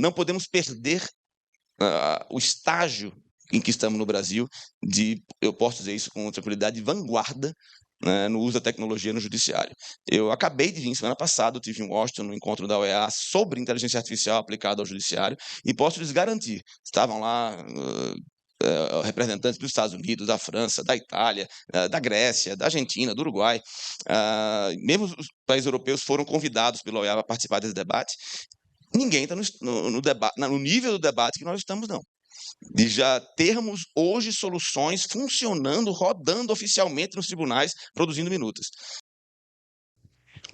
não podemos perder o estágio em que estamos no Brasil, eu posso dizer isso com tranquilidade, de vanguarda, né, no uso da tecnologia no judiciário. Eu acabei de vir, semana passada, eu tive em Washington, no encontro da OEA, sobre inteligência artificial aplicada ao judiciário, e posso lhes garantir, estavam lá representantes dos Estados Unidos, da França, da Itália, da Grécia, da Argentina, do Uruguai, mesmo os países europeus foram convidados pela OEA a participar desse debate. Ninguém está no nível do debate que nós estamos, não. De já termos hoje soluções funcionando, rodando oficialmente nos tribunais, produzindo minutas.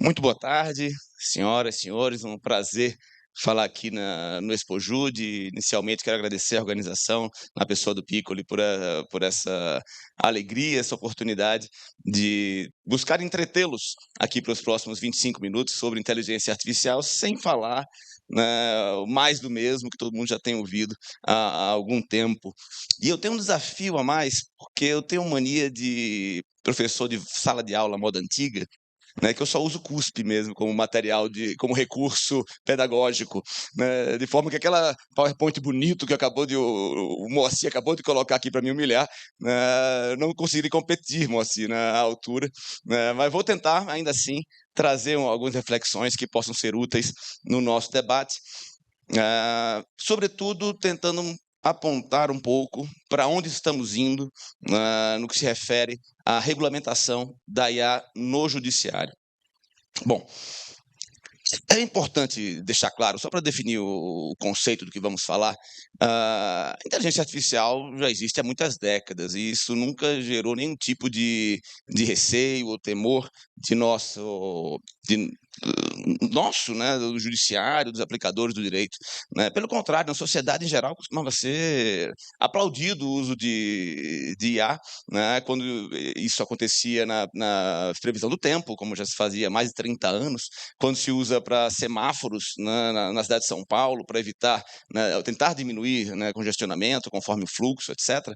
Muito boa tarde, senhoras e senhores, um prazer falar aqui no Expojude. Inicialmente quero agradecer a organização, na pessoa do Piccoli, por essa alegria, essa oportunidade de buscar entretê-los aqui para os próximos 25 minutos sobre inteligência artificial, sem falar mais do mesmo que todo mundo já tem ouvido há algum tempo. E eu tenho um desafio a mais, porque eu tenho mania de professor de sala de aula moda antiga, né, que eu só uso CUSP mesmo como material, como recurso pedagógico, né, de forma que aquela PowerPoint bonito que o Moacir acabou de colocar aqui para me humilhar, né, não consegui competir, Moacir, à altura, né, mas vou tentar, ainda assim, trazer algumas reflexões que possam ser úteis no nosso debate, sobretudo tentando apontar um pouco para onde estamos indo no que se refere à regulamentação da IA no judiciário. Bom, é importante deixar claro, só para definir o conceito do que vamos falar, a inteligência artificial já existe há muitas décadas e isso nunca gerou nenhum tipo de receio ou temor de nosso, do judiciário, dos aplicadores do direito, né? Pelo contrário, na sociedade em geral costumava ser aplaudido o uso de IA, né? Quando isso acontecia na previsão do tempo, como já se fazia há mais de 30 anos, quando se usa para semáforos, né, na cidade de São Paulo, para evitar, né, tentar diminuir, né, congestionamento conforme o fluxo, etc.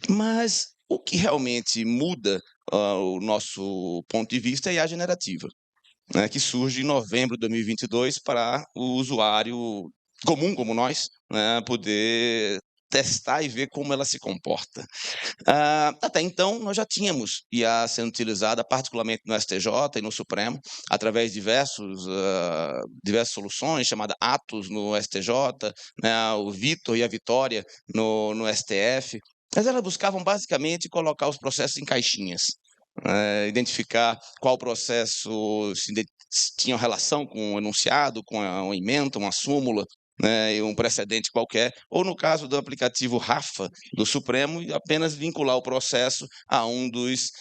Mas o que realmente muda o nosso ponto de vista é a IA generativa, né, que surge em novembro de 2022 para o usuário comum como nós, né, poder testar e ver como ela se comporta. Até então, nós já tínhamos IA sendo utilizada, particularmente no STJ e no Supremo, através de diversas soluções, chamada Atos no STJ, né, o Vitor e a Vitória no STF, mas elas buscavam basicamente colocar os processos em caixinhas, identificar qual processo tinha relação com um enunciado, com um ementa, uma súmula, né, um precedente qualquer, ou no caso do aplicativo Rafa do Supremo, apenas vincular o processo a um dos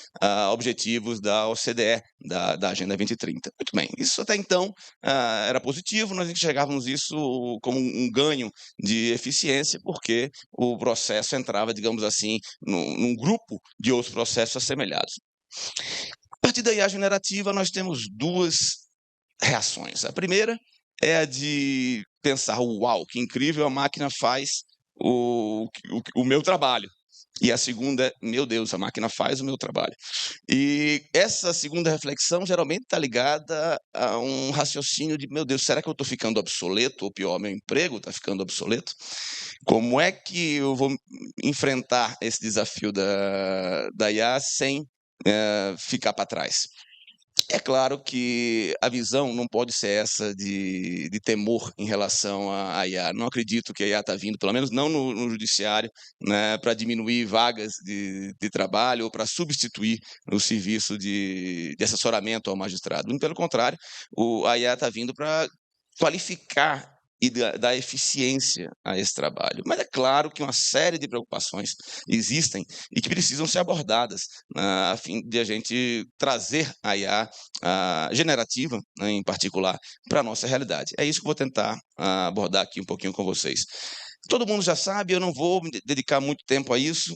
objetivos da OCDE, da Agenda 2030. Muito bem, isso até então era positivo, nós enxergávamos isso como um ganho de eficiência, porque o processo entrava, digamos assim, num grupo de outros processos assemelhados. A partir da IA generativa, nós temos duas reações. A primeira é a de pensar, uau, que incrível, a máquina faz o meu trabalho. E a segunda é, meu Deus, a máquina faz o meu trabalho. E essa segunda reflexão geralmente está ligada a um raciocínio de, meu Deus, será que eu estou ficando obsoleto? Ou pior, meu emprego está ficando obsoleto? Como é que eu vou enfrentar esse desafio da IA sem ficar para trás? É claro que a visão não pode ser essa de temor em relação à IA. Não acredito que a IA está vindo, pelo menos não no judiciário, né, para diminuir vagas de trabalho ou para substituir o serviço de assessoramento ao magistrado. Muito pelo contrário, a IA está vindo para qualificar e dar eficiência a esse trabalho. Mas é claro que uma série de preocupações existem e que precisam ser abordadas, a fim de a gente trazer a IA generativa, né, em particular, para a nossa realidade. É isso que eu vou tentar abordar aqui um pouquinho com vocês. Todo mundo já sabe, eu não vou me dedicar muito tempo a isso,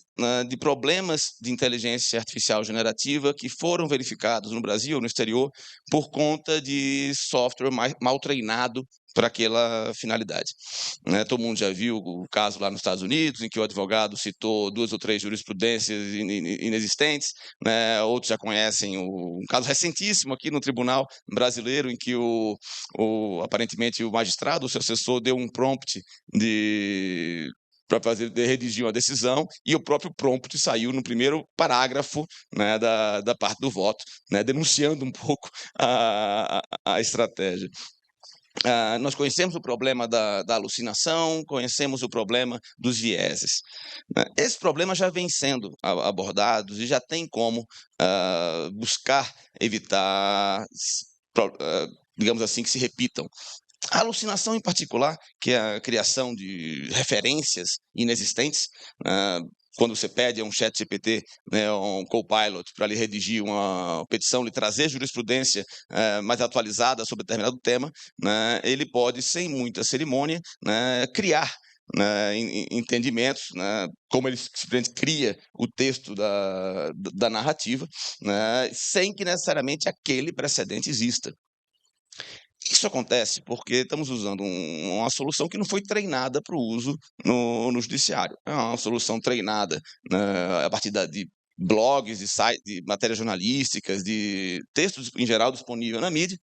de problemas de inteligência artificial generativa que foram verificados no Brasil ou no exterior por conta de software mal treinado para aquela finalidade. Né? Todo mundo já viu o caso lá nos Estados Unidos, em que o advogado citou 2 ou 3 jurisprudências inexistentes, né? Outros já conhecem um caso recentíssimo aqui no tribunal brasileiro, em que aparentemente o magistrado, o seu assessor, deu um prompt para redigir uma decisão, e o próprio prompt saiu no primeiro parágrafo, né, da parte do voto, né, denunciando um pouco a estratégia. Nós conhecemos o problema da alucinação, conhecemos o problema dos vieses. Né? Esses problemas já vêm sendo abordados e já tem como buscar evitar, digamos assim, que se repitam. A alucinação, em particular, que é a criação de referências inexistentes, quando você pede a um chat GPT, né, um Copilot, para lhe redigir uma petição, lhe trazer jurisprudência mais atualizada sobre determinado tema, né, ele pode, sem muita cerimônia, né, criar, né, entendimentos, né, como ele simplesmente cria o texto da narrativa, né, sem que necessariamente aquele precedente exista. Isso acontece porque estamos usando uma solução que não foi treinada para o uso no judiciário. É uma solução treinada, né, a partir de blogs, de sites, de matérias jornalísticas, de textos em geral disponível na mídia,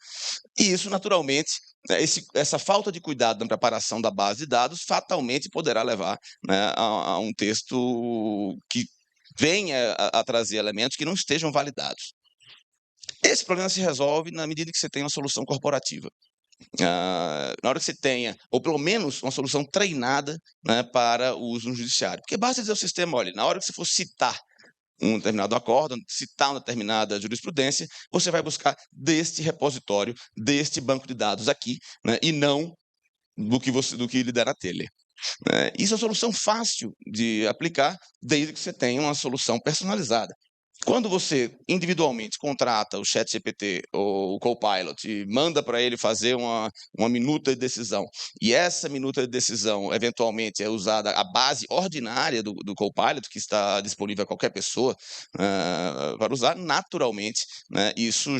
e isso naturalmente, né, essa falta de cuidado na preparação da base de dados fatalmente poderá levar, né, a um texto que venha a trazer elementos que não estejam validados. Esse problema se resolve na medida que você tem uma solução corporativa. Na hora que você tenha, ou pelo menos uma solução treinada, né, para o uso no judiciário. Porque basta dizer ao sistema, olha, na hora que você for citar um determinado acórdão, citar uma determinada jurisprudência, você vai buscar deste repositório, deste banco de dados aqui, né, e não do que lhe der na telha. Isso é uma solução fácil de aplicar, desde que você tenha uma solução personalizada. Quando você individualmente contrata o ChatGPT ou o Copilot e manda para ele fazer uma minuta de decisão, e essa minuta de decisão eventualmente é usada a base ordinária do Copilot, que está disponível a qualquer pessoa para usar, naturalmente, né, isso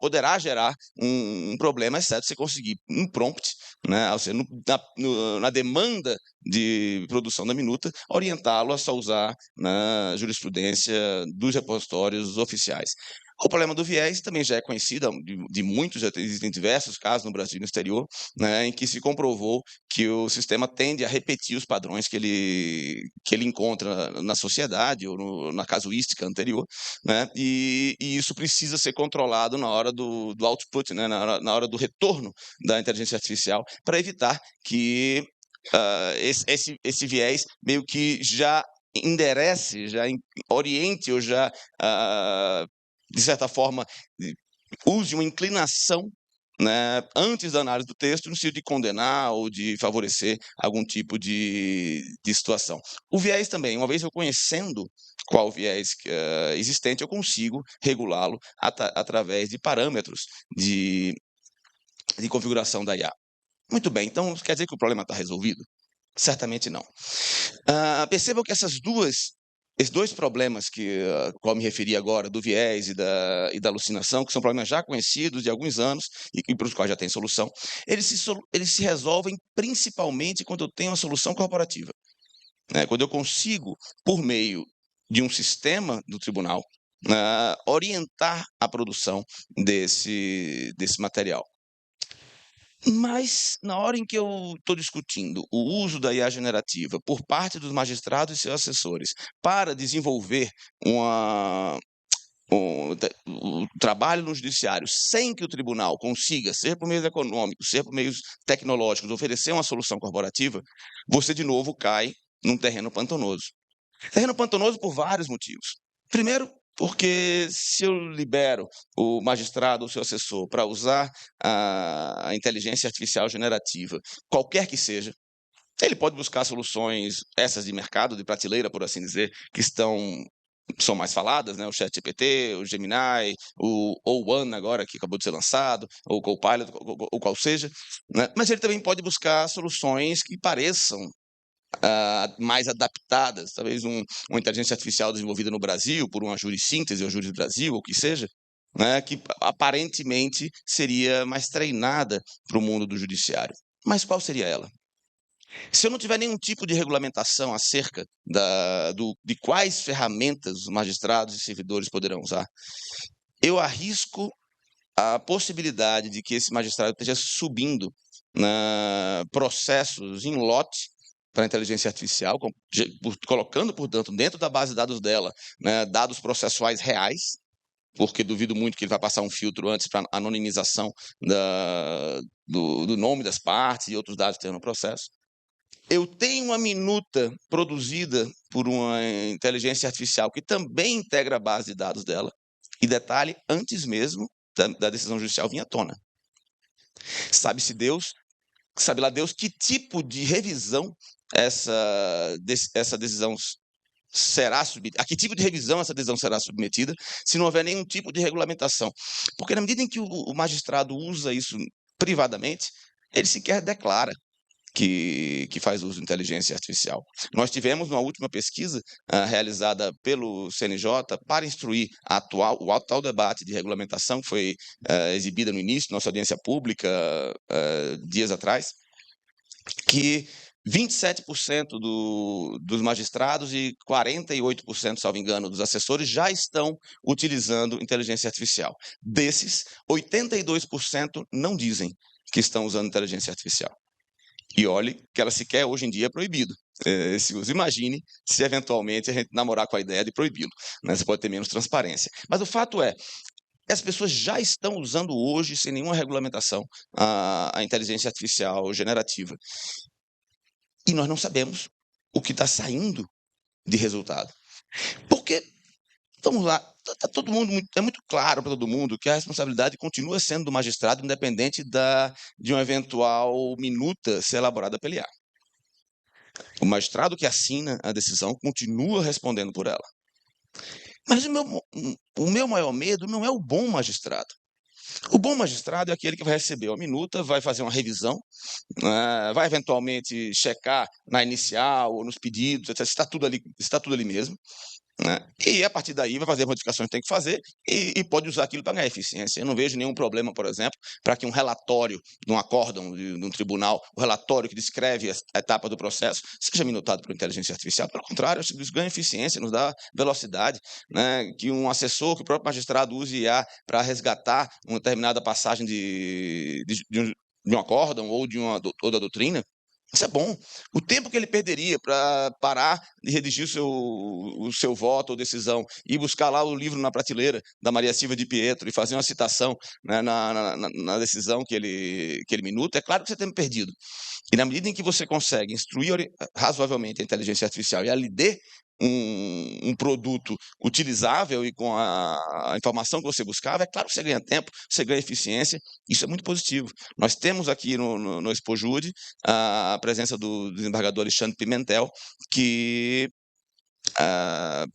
poderá gerar um problema, exceto você conseguir um prompt, né, ou seja, na demanda de produção da minuta, orientá-lo a só usar na jurisprudência dos repositórios oficiais. O problema do viés também já é conhecido de muitos, já existem diversos casos no Brasil e no exterior, né, em que se comprovou que o sistema tende a repetir os padrões que ele encontra na sociedade ou na casuística anterior, né, e isso precisa ser controlado na hora do output, né, na hora do retorno da inteligência artificial, para evitar que esse viés meio que já enderece, já oriente ou já, de certa forma, use uma inclinação, né, antes da análise do texto, no sentido de condenar ou de favorecer algum tipo de situação. O viés também, uma vez eu conhecendo qual o viés existente, eu consigo regulá-lo através de parâmetros de configuração da IA. Muito bem, então quer dizer que o problema está resolvido? Certamente não. Percebam que esses dois problemas qual me referi agora, do viés e da alucinação, que são problemas já conhecidos de alguns anos e para os quais já tem solução, eles se resolvem principalmente quando eu tenho uma solução corporativa. Né? Quando eu consigo, por meio de um sistema do tribunal, orientar a produção desse material. Mas, na hora em que eu estou discutindo o uso da IA generativa por parte dos magistrados e seus assessores para desenvolver o trabalho no judiciário sem que o tribunal consiga, seja por meios econômicos, seja por meios tecnológicos, oferecer uma solução corporativa, você de novo cai num terreno pantanoso. Terreno pantanoso por vários motivos. Primeiro, porque se eu libero o magistrado ou seu assessor para usar a inteligência artificial generativa, qualquer que seja, ele pode buscar soluções, essas de mercado, de prateleira, por assim dizer, que são mais faladas, né? O ChatGPT, o Gemini, o O1 agora, que acabou de ser lançado, ou o Copilot, ou qual seja, né? Mas ele também pode buscar soluções que pareçam mais adaptadas, talvez uma inteligência artificial desenvolvida no Brasil por uma jurissíntese ou Júris Brasil, ou o que seja, né, que aparentemente seria mais treinada para o mundo do judiciário. Mas qual seria ela? Se eu não tiver nenhum tipo de regulamentação acerca de quais ferramentas os magistrados e servidores poderão usar, eu arrisco a possibilidade de que esse magistrado esteja subindo processos em lote para a inteligência artificial, colocando, portanto, dentro da base de dados dela, né, dados processuais reais, porque duvido muito que ele vai passar um filtro antes para anonimização do nome das partes e outros dados que tem no processo. Eu tenho uma minuta produzida por uma inteligência artificial que também integra a base de dados dela, e detalhe, antes mesmo da decisão judicial vir à tona. Sabe lá Deus que tipo de revisão essa decisão será submetida, a que tipo de revisão essa decisão será submetida, se não houver nenhum tipo de regulamentação. Porque na medida em que o magistrado usa isso privadamente, ele sequer declara que faz uso de inteligência artificial. Nós tivemos uma última pesquisa realizada pelo CNJ para instruir o atual debate de regulamentação, que foi exibida no início, nossa audiência pública, dias atrás, que 27% dos magistrados e 48%, salvo engano, dos assessores já estão utilizando inteligência artificial. Desses, 82% não dizem que estão usando inteligência artificial. E olhe que ela sequer hoje em dia é proibido esse uso. Imagine se eventualmente a gente namorar com a ideia de proibi-lo, né? Você pode ter menos transparência. Mas o fato é, as pessoas já estão usando hoje, sem nenhuma regulamentação, a inteligência artificial generativa. E nós não sabemos o que está saindo de resultado. Porque, vamos lá, todo mundo, é muito claro para todo mundo que a responsabilidade continua sendo do magistrado, independente de uma eventual minuta ser elaborada pela IA. O magistrado que assina a decisão continua respondendo por ela. Mas o meu maior medo não é o bom magistrado. O bom magistrado é aquele que vai receber uma minuta, vai fazer uma revisão, vai eventualmente checar na inicial ou nos pedidos, etc., se está tudo ali mesmo. Né? E a partir daí vai fazer as modificações que tem que fazer e pode usar aquilo para ganhar eficiência. Eu não vejo nenhum problema, por exemplo, para que um relatório de um acórdão de um tribunal, o relatório que descreve a etapa do processo, seja minutado por inteligência artificial. Pelo contrário, isso ganha eficiência, nos dá velocidade. Né? Que um assessor, que o próprio magistrado use IA para resgatar uma determinada passagem de um acórdão ou da doutrina, isso é bom. O tempo que ele perderia para parar de redigir o seu voto ou decisão e buscar lá o livro na prateleira da Maria Silva de Pietro e fazer uma citação, né, na decisão que ele minuta, é claro que você tem perdido. E na medida em que você consegue instruir razoavelmente a inteligência artificial e ela lhe dê um produto utilizável e com a informação que você buscava, é claro que você ganha tempo, você ganha eficiência, isso é muito positivo. Nós temos aqui no Expojude a presença do desembargador Alexandre Pimentel, que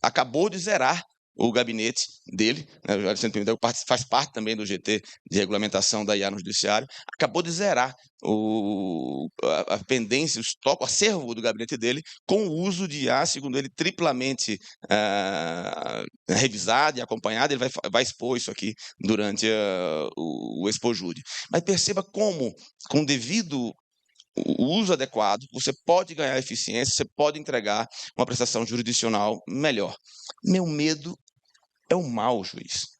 acabou de zerar o gabinete dele, né, o Alexandre Pimentel faz parte também do GT de regulamentação da IA no Judiciário, acabou de zerar a pendência, o estoque, o acervo do gabinete dele, com o uso de IA, segundo ele, triplamente revisado e acompanhado. Ele vai expor isso aqui durante o Expojude. Mas perceba como, com devido o uso adequado, você pode ganhar eficiência, você pode entregar uma prestação jurisdicional melhor. Meu medo é o mau juiz.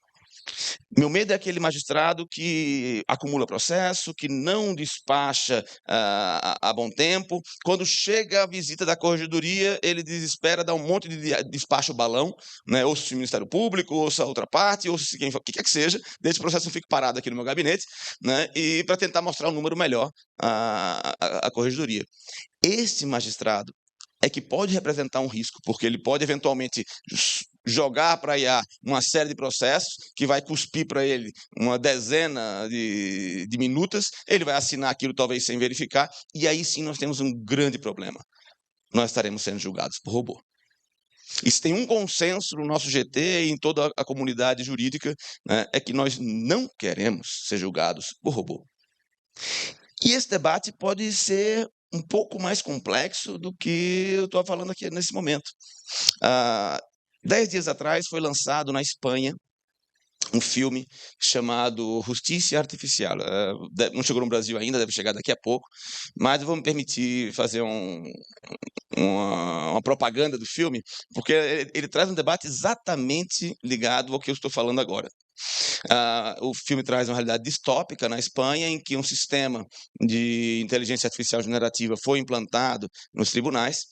Meu medo é aquele magistrado que acumula processo, que não despacha a bom tempo. Quando chega a visita da corregedoria, ele desespera, dá um monte de despacho balão, né? Ou se o Ministério Público, ou se a outra parte, ou se quem quer que seja, desde o processo não fique parado aqui no meu gabinete, né? E para tentar mostrar um número melhor à corregedoria. Este magistrado é que pode representar um risco, porque ele pode eventualmente jogar para a IA uma série de processos que vai cuspir para ele uma dezena de minutas, ele vai assinar aquilo talvez sem verificar, e aí sim nós temos um grande problema. Nós estaremos sendo julgados por robô. Isso tem um consenso no nosso GT e em toda a comunidade jurídica, né, é que nós não queremos ser julgados por robô. E esse debate pode ser um pouco mais complexo do que eu estou falando aqui nesse momento. 10 dias atrás foi lançado na Espanha um filme chamado Justiça Artificial. Não chegou no Brasil ainda, deve chegar daqui a pouco, mas eu vou me permitir fazer uma propaganda do filme, porque ele traz um debate exatamente ligado ao que eu estou falando agora. O filme traz uma realidade distópica na Espanha, em que um sistema de inteligência artificial generativa foi implantado nos tribunais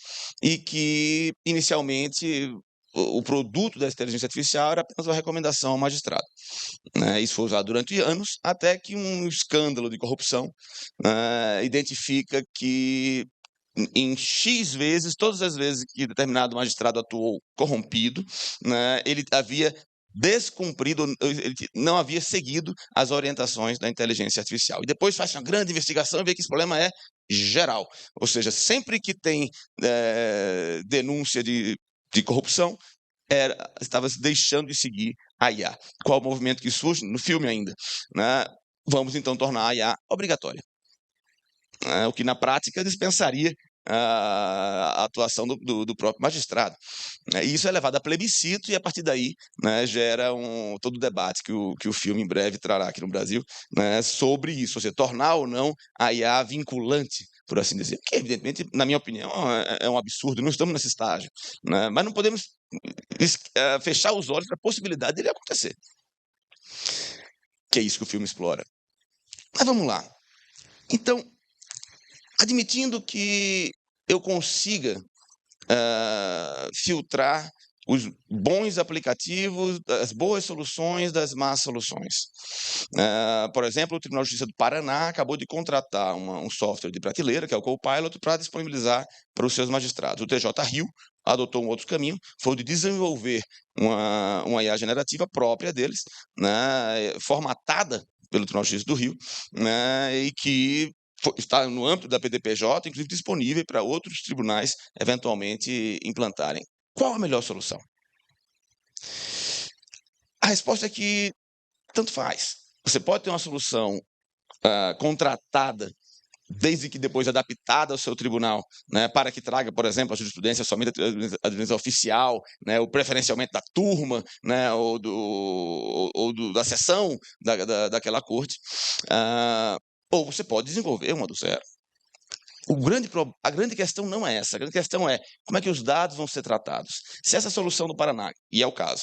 e que, inicialmente, o produto da inteligência artificial era apenas uma recomendação ao magistrado. Isso foi usado durante anos, até que um escândalo de corrupção identifica que em X vezes, todas as vezes que determinado magistrado atuou corrompido, ele havia descumprido, ele não havia seguido as orientações da inteligência artificial. E depois faz uma grande investigação e vê que esse problema é geral. Ou seja, sempre que tem denúncia de corrupção, estava se deixando de seguir a IA. Qual o movimento que surge? No filme ainda. Vamos então tornar a IA obrigatória. O que na prática dispensaria a atuação do próprio magistrado. E isso é levado a plebiscito e, a partir daí, gera todo o debate que o filme em breve trará aqui no Brasil, sobre isso, ou seja, tornar ou não a IA vinculante, por assim dizer, que evidentemente, na minha opinião, é um absurdo, não estamos nesse estágio, mas não podemos fechar os olhos para a possibilidade dele acontecer, que é isso que o filme explora. Mas vamos lá. Então, admitindo que eu consiga filtrar os bons aplicativos, as boas soluções das más soluções. Por exemplo, o Tribunal de Justiça do Paraná acabou de contratar um software de prateleira, que é o Copilot, para disponibilizar para os seus magistrados. O TJ Rio adotou um outro caminho, foi o de desenvolver uma IA generativa própria deles, formatada pelo Tribunal de Justiça do Rio, e que está no âmbito da PDPJ, inclusive disponível para outros tribunais eventualmente implantarem. Qual a melhor solução? A resposta é que tanto faz. Você pode ter uma solução contratada, desde que depois adaptada ao seu tribunal, para que traga, por exemplo, a jurisprudência somente a jurisprudência oficial, ou preferencialmente da turma, ou da sessão daquela corte, ou você pode desenvolver uma do zero. A grande questão não é essa. A grande questão é como é que os dados vão ser tratados. Se essa solução do Paraná, e é o caso,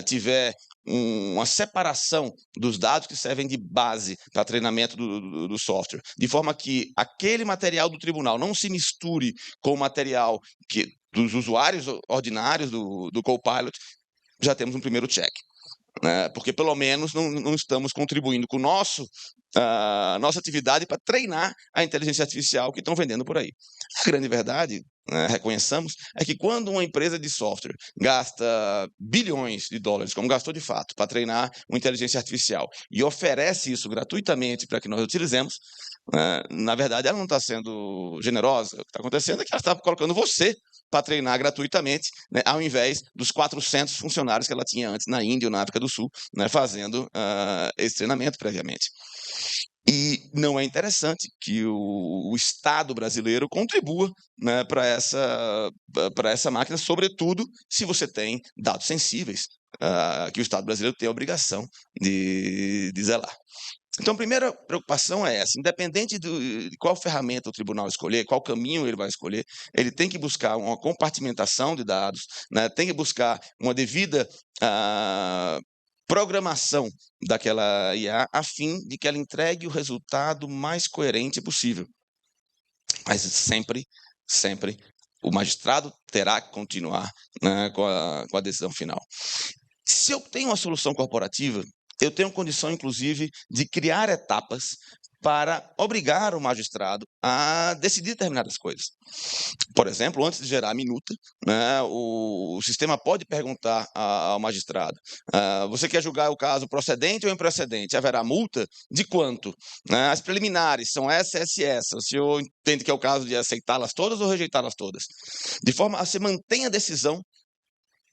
tiver uma separação dos dados que servem de base para treinamento do software, de forma que aquele material do tribunal não se misture com o material dos usuários ordinários do Copilot, já temos um primeiro check. Porque pelo menos não estamos contribuindo com a nossa atividade para treinar a inteligência artificial que estão vendendo por aí. A grande verdade, reconheçamos, é que quando uma empresa de software gasta bilhões de dólares, como gastou de fato, para treinar uma inteligência artificial e oferece isso gratuitamente para que nós utilizemos, na verdade ela não está sendo generosa. O que está acontecendo é que ela está colocando você para treinar gratuitamente, ao invés dos 400 funcionários que ela tinha antes na Índia ou na África do Sul, fazendo esse treinamento previamente. E não é interessante que o Estado brasileiro contribua para essa máquina, sobretudo se você tem dados sensíveis, que o Estado brasileiro tem a obrigação de zelar. Então, a primeira preocupação é essa: independente de qual ferramenta o tribunal escolher, qual caminho ele vai escolher, ele tem que buscar uma compartimentação de dados, tem que buscar uma devida programação daquela IA, a fim de que ela entregue o resultado mais coerente possível. Mas sempre o magistrado terá que continuar com a decisão final. Se eu tenho uma solução corporativa, eu tenho condição, inclusive, de criar etapas para obrigar o magistrado a decidir determinadas coisas. Por exemplo, antes de gerar a minuta, o sistema pode perguntar ao magistrado: você quer julgar o caso procedente ou improcedente? Haverá multa? De quanto? As preliminares são essa. O senhor entende que é o caso de aceitá-las todas ou rejeitá-las todas? De forma a se manter a decisão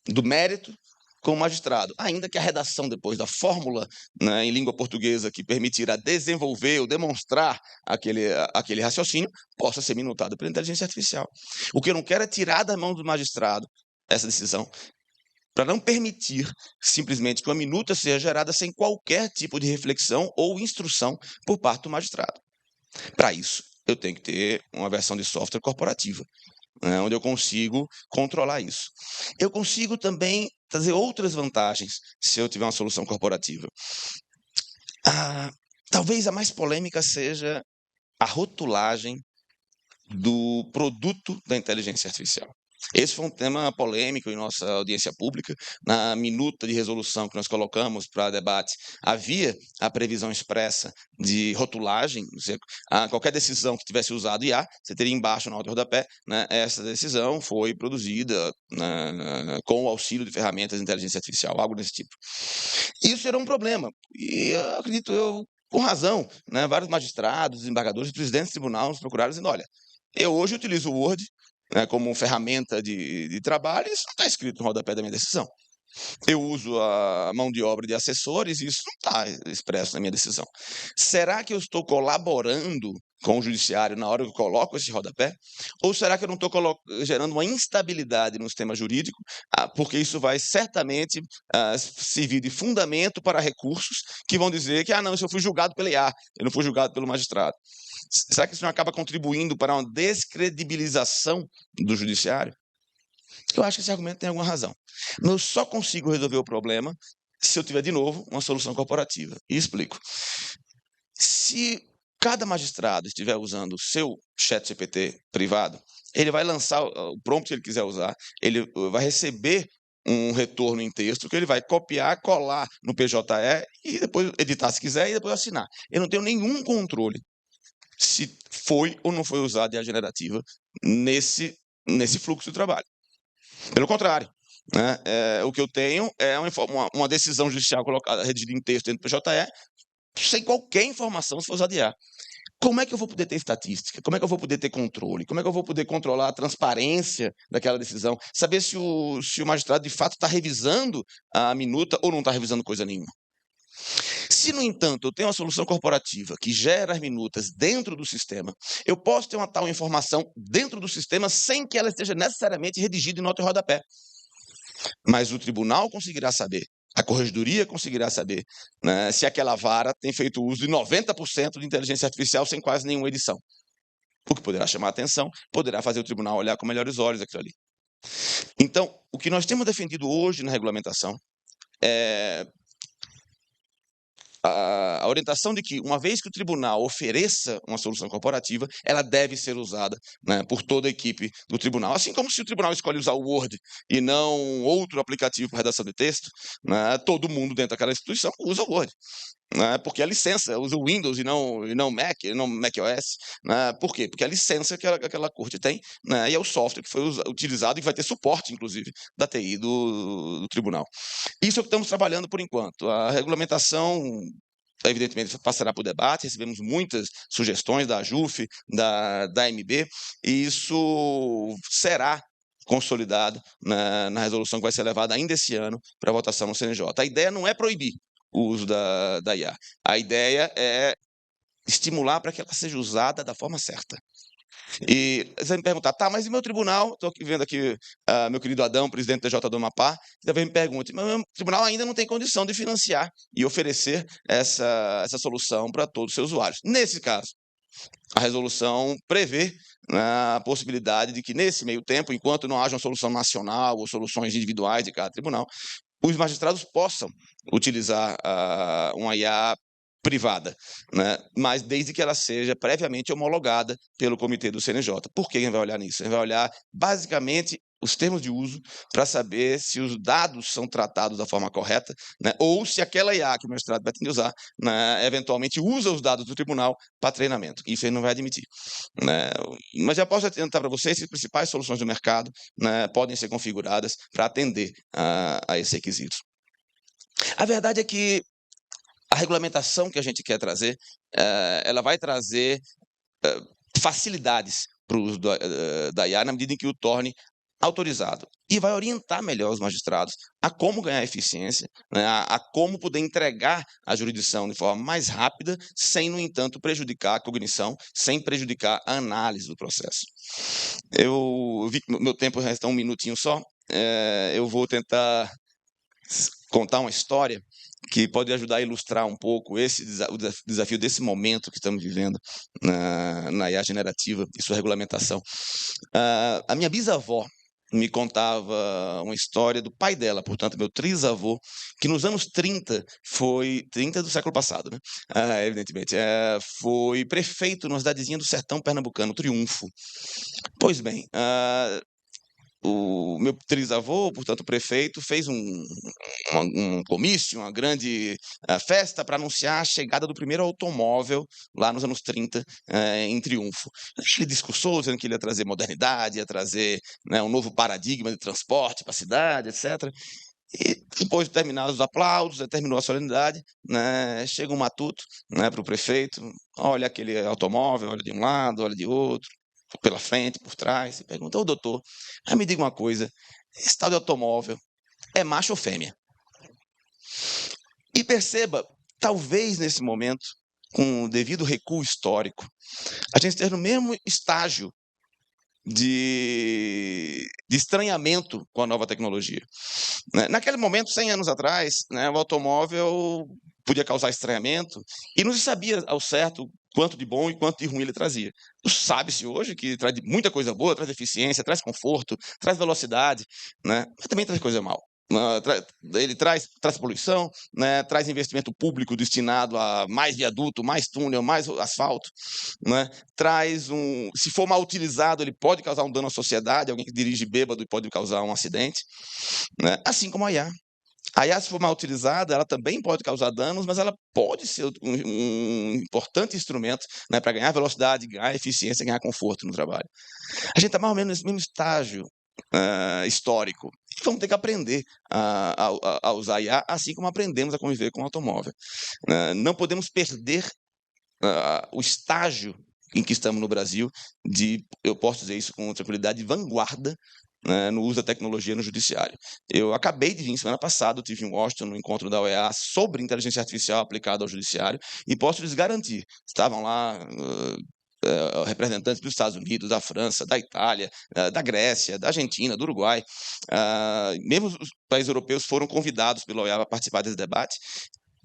do mérito com o magistrado, ainda que a redação depois da fórmula em língua portuguesa que permitirá desenvolver ou demonstrar aquele raciocínio possa ser minutada pela inteligência artificial. O que eu não quero é tirar da mão do magistrado essa decisão para não permitir simplesmente que uma minuta seja gerada sem qualquer tipo de reflexão ou instrução por parte do magistrado. Para isso, eu tenho que ter uma versão de software corporativa, né, onde eu consigo controlar isso. Eu consigo também trazer outras vantagens se eu tiver uma solução corporativa. Talvez a mais polêmica seja a rotulagem do produto da inteligência artificial. Esse foi um tema polêmico em nossa audiência pública. Na minuta de resolução que nós colocamos para debate, havia a previsão expressa de rotulagem. Qualquer decisão que tivesse usado IA, você teria embaixo na nota de rodapé, né, essa decisão foi produzida com o auxílio de ferramentas de inteligência artificial, algo desse tipo. Isso era um problema, e eu acredito com razão, né, vários magistrados, desembargadores, presidentes de tribunal nos procuraram dizendo, olha, eu hoje utilizo o Word, né, como ferramenta de trabalho, e isso não está escrito no rodapé da minha decisão. Eu uso a mão de obra de assessores e isso não está expresso na minha decisão. Será que eu estou colaborando com o judiciário na hora que eu coloco esse rodapé? Ou será que eu não estou gerando uma instabilidade no sistema jurídico? Porque isso vai certamente servir de fundamento para recursos que vão dizer que, não, isso eu fui julgado pela IA, eu não fui julgado pelo magistrado. Será que isso não acaba contribuindo para uma descredibilização do judiciário? Eu acho que esse argumento tem alguma razão. Mas eu só consigo resolver o problema se eu tiver, de novo, uma solução corporativa. E explico. Se cada magistrado estiver usando o seu ChatGPT privado, ele vai lançar o prompt que ele quiser usar, ele vai receber um retorno em texto que ele vai copiar, colar no PJE e depois editar se quiser e depois assinar. Eu não tenho nenhum controle se foi ou não foi usada a generativa nesse fluxo de trabalho. Pelo contrário, né, o que eu tenho é uma decisão judicial colocada, redigida em texto dentro do PJE, sem qualquer informação se for usada IA. Como é que eu vou poder ter estatística? Como é que eu vou poder ter controle? Como é que eu vou poder controlar a transparência daquela decisão? Saber se o magistrado, de fato, está revisando a minuta ou não está revisando coisa nenhuma. Se, no entanto, eu tenho uma solução corporativa que gera as minutas dentro do sistema, eu posso ter uma tal informação dentro do sistema sem que ela esteja necessariamente redigida em nota de rodapé. Mas o tribunal conseguirá saber, a corregedoria conseguirá saber, né, se aquela vara tem feito uso de 90% de inteligência artificial sem quase nenhuma edição. O que poderá chamar a atenção, poderá fazer o tribunal olhar com melhores olhos aquilo ali. Então, o que nós temos defendido hoje na regulamentação é a orientação de que, uma vez que o tribunal ofereça uma solução corporativa, ela deve ser usada, né, por toda a equipe do tribunal. Assim como se o tribunal escolhe usar o Word e não outro aplicativo para redação de texto, né, todo mundo dentro daquela instituição usa o Word. Né, porque a licença usa o Windows e não Mac, não macOS. Né, por quê? Porque a licença que aquela corte tem, né, e é o software que foi utilizado e vai ter suporte, inclusive, da TI do tribunal. Isso é o que estamos trabalhando por enquanto. A regulamentação, evidentemente, passará por debate, recebemos muitas sugestões da AJUF, da AMB, e isso será consolidado na resolução que vai ser levada ainda esse ano para votação no CNJ. A ideia não é proibir o uso da IA. A ideia é estimular para que ela seja usada da forma certa. E você vai me perguntar, tá, mas e meu tribunal? Estou vendo aqui meu querido Adão, presidente da TJ do Amapá, talvez me pergunte, mas meu tribunal ainda não tem condição de financiar e oferecer essa solução para todos os seus usuários. Nesse caso, a resolução prevê, né, a possibilidade de que, nesse meio tempo, enquanto não haja uma solução nacional ou soluções individuais de cada tribunal, os magistrados possam utilizar uma IA privada, né, mas desde que ela seja previamente homologada pelo comitê do CNJ. Por que a gente vai olhar nisso? A gente vai olhar, basicamente, os termos de uso para saber se os dados são tratados da forma correta, né, ou se aquela IA que o magistrado pretende usar, né, eventualmente usa os dados do tribunal para treinamento. Isso ele não vai admitir. Né. Mas já posso adiantar para vocês que as principais soluções do mercado, né, podem ser configuradas para atender a esses requisitos. A verdade é que a regulamentação que a gente quer trazer, ela vai trazer facilidades para o uso da IA na medida em que o torne autorizado e vai orientar melhor os magistrados a como ganhar eficiência, né, a como poder entregar a jurisdição de forma mais rápida, sem, no entanto, prejudicar a cognição, sem prejudicar a análise do processo. Eu vi que meu tempo resta um minutinho só, eu vou tentar contar uma história que pode ajudar a ilustrar um pouco o desafio desse momento que estamos vivendo na IA generativa e sua regulamentação. A minha bisavó me contava uma história do pai dela, portanto, meu trisavô, que nos anos 30 foi 30 do século passado, né? Evidentemente, foi prefeito numa cidadezinha do sertão pernambucano, Triunfo. Pois bem, o meu trisavô, portanto, o prefeito, fez um comício, uma grande festa para anunciar a chegada do primeiro automóvel lá nos anos 30, em Triunfo. Ele discursou dizendo que ele ia trazer modernidade, ia trazer, né, um novo paradigma de transporte para a cidade, etc. E depois de terminados os aplausos, terminou a solenidade, né, chega um matuto, né, para o prefeito, olha aquele automóvel, olha de um lado, olha de outro, pela frente, por trás, e pergunta: ô doutor, me diga uma coisa, esse tal de automóvel é macho ou fêmea? E perceba, talvez nesse momento, com o devido recuo histórico, a gente esteja no mesmo estágio de estranhamento com a nova tecnologia. Né? Naquele momento, 100 anos atrás, né, o automóvel podia causar estranhamento e não se sabia ao certo quanto de bom e quanto de ruim ele trazia. Sabe-se hoje que traz muita coisa boa, traz eficiência, traz conforto, traz velocidade, né? Mas também traz coisa mal. Ele traz poluição, né? Traz investimento público destinado a mais viaduto, mais túnel, mais asfalto, né? Se for mal utilizado, ele pode causar um dano à sociedade, alguém que dirige bêbado pode causar um acidente, né? Assim como a IA. A IA, se for mal utilizada, ela também pode causar danos, mas ela pode ser um importante instrumento, né, para ganhar velocidade, ganhar eficiência, ganhar conforto no trabalho. A gente está mais ou menos nesse mesmo estágio histórico. E vamos ter que aprender a usar IA, assim como aprendemos a conviver com o automóvel. Não podemos perder o estágio em que estamos no Brasil, eu posso dizer isso com tranquilidade, de vanguarda, né, no uso da tecnologia no judiciário. Eu acabei de vir, semana passada, eu tive em Washington, no encontro da OEA sobre inteligência artificial aplicada ao judiciário, e posso lhes garantir, estavam lá representantes dos Estados Unidos, da França, da Itália, da Grécia, da Argentina, do Uruguai, mesmo os países europeus foram convidados pela OEA para participar desse debate.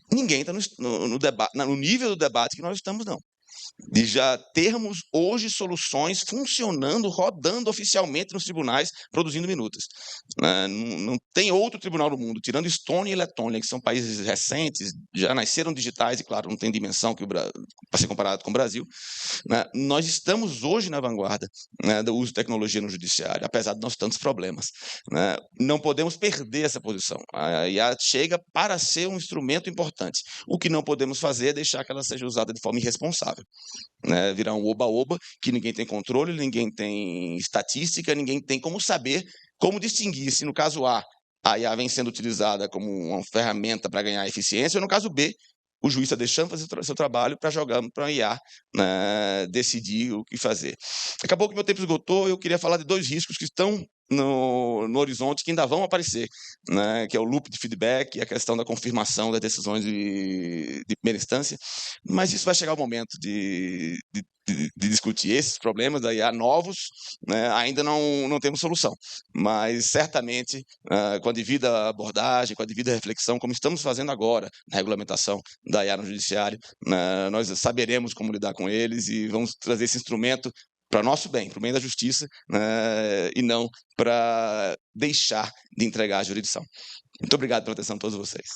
Ninguém está no nível do debate que nós estamos, não. De já termos hoje soluções funcionando, rodando oficialmente nos tribunais, produzindo minutas. Não tem outro tribunal no mundo, tirando Estônia e Letônia, que são países recentes, já nasceram digitais e, claro, não tem dimensão para ser comparado com o Brasil. Nós estamos hoje na vanguarda, do uso de tecnologia no judiciário, apesar de nós tantos problemas. Não podemos perder essa posição. A IA chega para ser um instrumento importante. O que não podemos fazer é deixar que ela seja usada de forma irresponsável. Virar um oba-oba, que ninguém tem controle, ninguém tem estatística, ninguém tem como saber, como distinguir se no caso A IA vem sendo utilizada como uma ferramenta para ganhar eficiência, ou no caso B, o juiz está deixando fazer seu trabalho para jogar para a IA, né, decidir o que fazer. Acabou que meu tempo esgotou, eu queria falar de 2 riscos que estão no horizonte, que ainda vão aparecer, né, que é o loop de feedback e a questão da confirmação das decisões de primeira instância, mas isso vai chegar o momento de discutir esses problemas da IA novos, né, ainda não temos solução, mas certamente com a devida abordagem, com a devida reflexão, como estamos fazendo agora na regulamentação da IA no judiciário, nós saberemos como lidar com eles e vamos trazer esse instrumento para nosso bem, para o bem da justiça, e não para deixar de entregar a jurisdição. Muito obrigado pela atenção de todos vocês.